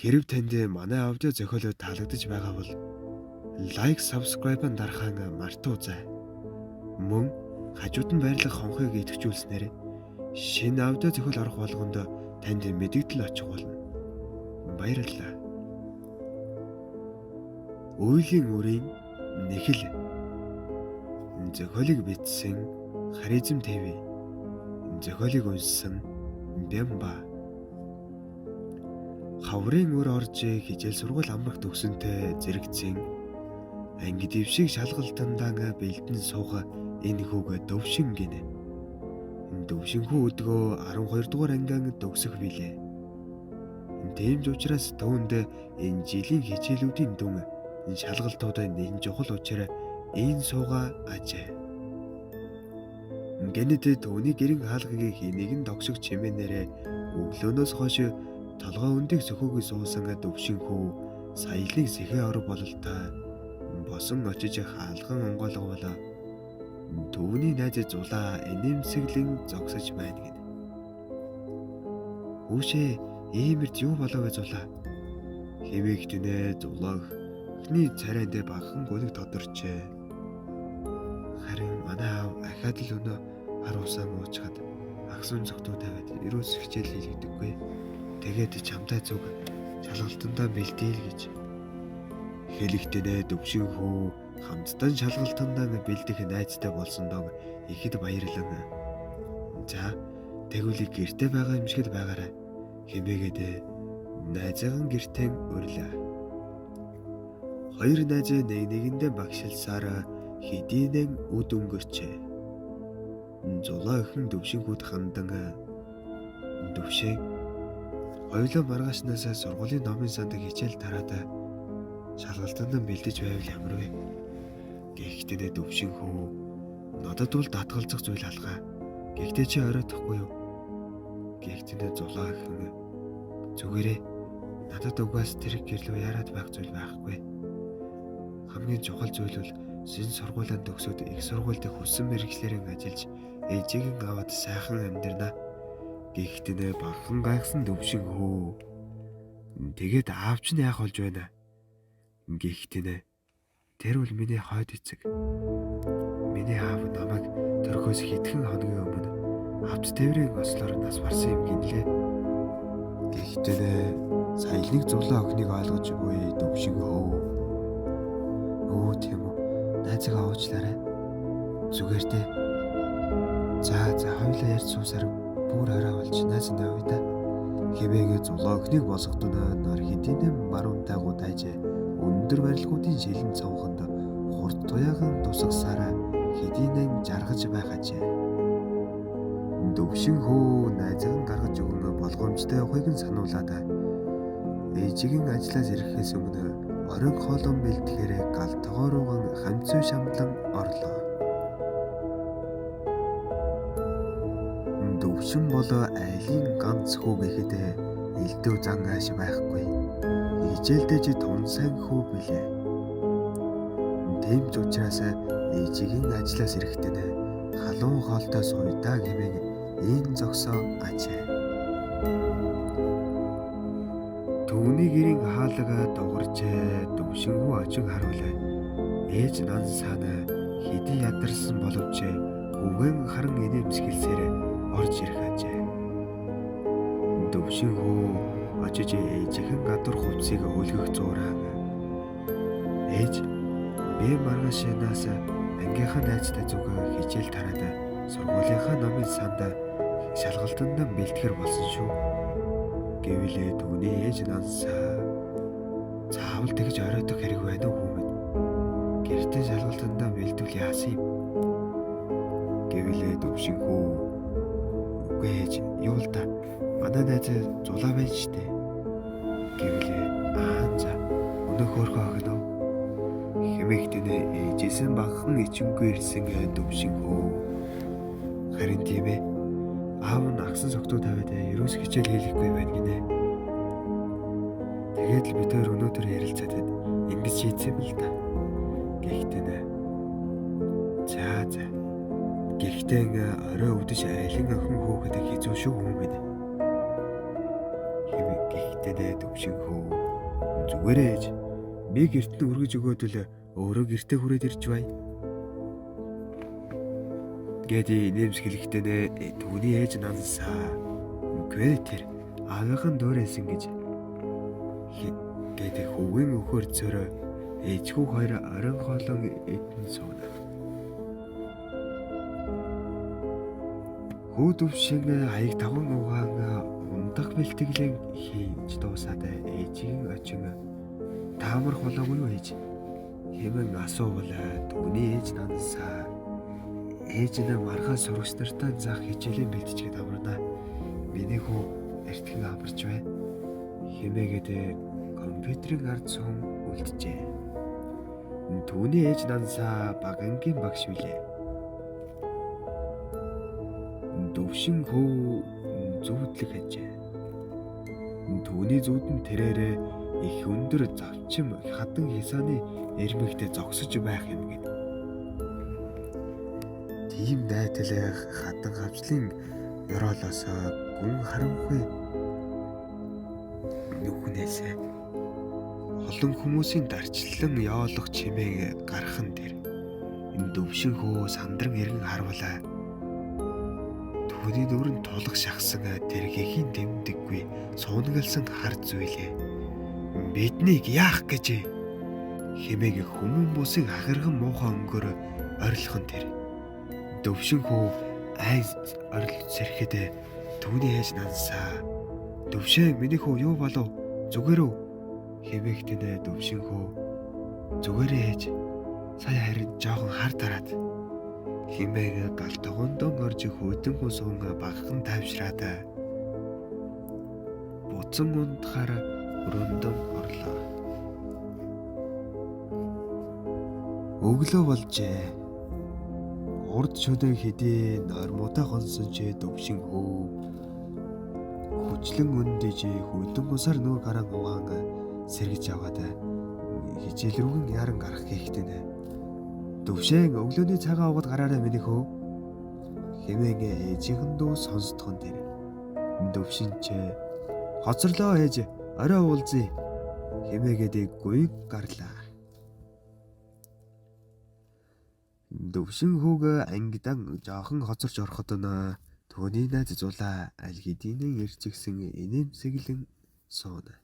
Хэрэв танд манай аудио зохиолууд таалагдж байгаа бол лайк, subscribe-ын дарахаа мартаоцай. Мөн хажууд нь байрлах хонхыг идэвхжүүлснээр шинэ аудио зохиол орох болгонд танд мэдэгдэл очих болно. Баярлалаа. Үйлийн үрийн нэхэл зохиолыг бичсэн Харизм ТV, зохиолыг уншсан Бямба. Хаврын өр орж хичээл сургууль амрах төгсөнтэй зэрэгцэн анги дэвшиг шалгалтандаа бэлдэн сууга энэ хүүг Дөвшин гинэ. Дөвшинхүү өдгөө 12 дугаар ангиан төгсөх билээ. Тийм ч учраас түүнд энэ жилийн хичээлүүдийн дүн шалгалтуудаа нэн чухал учраас энэ сууга ажээ. Гэнэт түүний гэрэн хаалгагийн хэнийг нь тогшиг чимээнээрээ өглөөнөөс хойш толгой өндийг сөхөөгүй суусан Дөвшинхүү саялыг сэхээ ор бололтой босон очиж хаалган онгойлгоолоо. Түүний найз зулаа энэмсэглэн зогсож байна гэнэ. Хүүшээ иймэрд юу болов вэ зулаа? Хэмээх тэнэ зулаах эхний царайнд багхан гүнэг тодорчээ. Харин манай аав ахаад л өнөө харуусаа уучгаад агсан зөвтөө тавиад ерөөс хичээл хийлгдэггүй. Тэгээд чамтай зүг шалгалтандаа бэлдээл гэж. Хэлэхдээ Дөвшинхүү хамтдан шалгалтандаа бэлдэх найзтай болсон доо ихэд баярлан. За тэгвэл гэртээ байгаа юм шиг л байгаарай хэмээгээд найзын гэртээ өрлөө. Хоёр найз нэгэндээ багшилсаар хэдийнэн үд өнгөрчээ. Зулаа охин Дөвшинхүүд хандан Дөвшин хоёулаа маргаашнаас сургуулийн номын санд хичээл тараад шалгалтанд бэлдэж байвал ямар вэ? Гэхдээ Дөвшинхүү надад бол татгалзах зүйл алгаа. Гэхдээ чи оройтхгүй юу? Гэхдээ зулаа охин зүгээрээ надад угаас тэр гэрлөө яарад байх зүйл байхгүй. Хамгийн чухал зүйл бол шинэ сургуулинд төгсөөд их сургуульд хүссэн мэргэжлэрэн ажиллаж ээжийг аваад сайхан амьдрнаа. Гэхдээ багхан гайхсан Дөвшинхүү. Тэгээд аавч нь яах болж байна? Гэхдээ тэр бол миний хойд эцэг. Миний аав намайг төрхөөс хэдхэн хоногийн өмнө авч тээврийн ослоор нас барсан юм гинлээ. Гэхдээ сая нэг зулаа охиныг ойлгож буй Дөвшинхүү. Өө тийм үү. Найзгаа уучлаарай. Зүгээр дээ. За хоёулаа ярьж суусаар бүр орой болж найз навъя да. Хэмээгээ зулаа охиныг босгодно нор хэдийнэ марунтай гудайж өндөр барилгуудын шилэн цонхонд хурд туяахан тусгасаараа хэдийнэ жаргаж байгаажээ. Дөвшинхүү найзан гаргаж өгөн болгоомжтой явахыг нь сануулад ээжигийн ажлаас ирэхээс өмнө оройн хоолон бэлтгэхээр гал тогоорууган хамцуу шамлан орлоо. Дөвшин бол айлын ганц хүү гэхэд элдв зан ааш байхгүй. Хичээлдэж тун сайн хүү билээ. Тийм ч учраас ээжигийн ажлаас ирэхдээ халуун хоолтой суйдаа гэмээн ийм зогсоо ажээ. Түүний гэрийн хаалга дугарч Дөвшинхүү очин харуулаа. Ээж нан сана хэдий ядарсан боловч өвгөн харан инээмсэглсээр орж ирэх ажээ. Дөвшинхүү очиж ээжийнхэн гадуур хувцсыг өлгөх зуураа. Ээж би маргаашнаас ангийнхаа найзтай зүг хичээл тараад сургуулийнхаа номын санд шалгалтанд бэлтгэр болсон шүү. Гэвлээ түүний ээж нансаа. Заавал тэгж оройтох хэрэг байна уу хүмүүс? Гэртээ шалгалтанд бэлтгэл яасан юм? Гэвлээ Дөвшинхүү. Үгүй ээж юу л та манай найз зулаа байж штэ. Гэвлээ за өнөө хөөрхөн охин уу? Хэмээгтэнэ ээжсэн багхан ичингүй ирсэн Дөвшинхүү. Харин тийм ээ. Аав нь агсан согтуу тавиад ерөөс хичээл хийлгэхгүй байна гинэ. Тэгээд л бид хоёр өнөөдөр ярилцаад ингэж шийдсэн юм л та. Гэхдээ за гэхдээ орой өвдөж айлын охин хөөхөд хэцүү шүү хүмүүс. Гэхдээ хэлэхдээ төвшин хүү зүгээрээ ээж би гэрт нь өргөж өгөөдөл өөрөө гэртээ хүрээд ирж бай. Гэди нэмсгэлэхдээ нэ түүний ээж нансаа. Үгүй тэр аавынхан дуурайсан гэж. Гэди хүүгийн өхөр зөрөө ээжгүй хоёр орон хоолон эдэн сууна. Хүү төвшин аяг таван угаан ундах бэлтгэлэн хийж дуусаад ээжийн очин таамар холоогүй юу ээж хэмээн асуувал түүний ээж нансаа. Ээж нь маргаа сурагч нартай заах хичээлийн бэлтжгээд амарна. Миний хүү эртхэн амарч бай. Хэмээгээд компьютерийн ард сум үлджээ. Түүний ээж нансаа багангийн багш билээ. Төвшин хүү зүүдлэг хажээ. Түүний зүүдэн тэрээрээ их өндөр завчим хадан хисааны эрмэгтэй зогсож байх юм гээд. Тийм дайтал хадан хавчлын ёроолоос гүн харанхуй нүхнээс олон хүмүүсийн дарчлан яолох чимээ гархан тэр. Энэ төвшин хөө сандран эргэн харвалаа. Түүний нүрэн тулах шахсан тэргэхийн дэмдэггүй суунагалсан хар зүйлээ. Биднийг яах гэж хэмээг хүмүүн бусын ахирган муухай өнгөөр орилхон тэр. Төвшин хөө айс орилж сэрхэд түүний ээж нансаа. Төвшин миний хөө юу болов? Зүгээр үү? Хэмээгтэнэ төвшин хөө. Зүгээрээ ээж. Сая харин жоохон хар тараад. Хэмээг галтгондон орж хүйдэн хусуун багхан тайвшраад. Буцан унтахаар өрөөндөн орлоо. Өглөө болжээ. Урд шүдэн хэдий нормуутай хонсон ч төвшин хөө. Хүчлэн өндөж хүйдэн усаар нүүр гаран угаан сэргэж аваад хичээл рүүгэн яран гарах хийхдээ. Төвшин өглөөний цагаан угад гараарай миний хөө. Хэмээн ээжийнхэн дүү сонсдгон тэр. Төвшин ч хоцорлоо ээж орой уулзъя. Хэмээгээд гуйг гарлаа. Төвшин хүүг ангидан жоохон хоцорч ороход нь түүний найз зулаа аль хэдийн ирцгсэн инээмсэглэн сууна.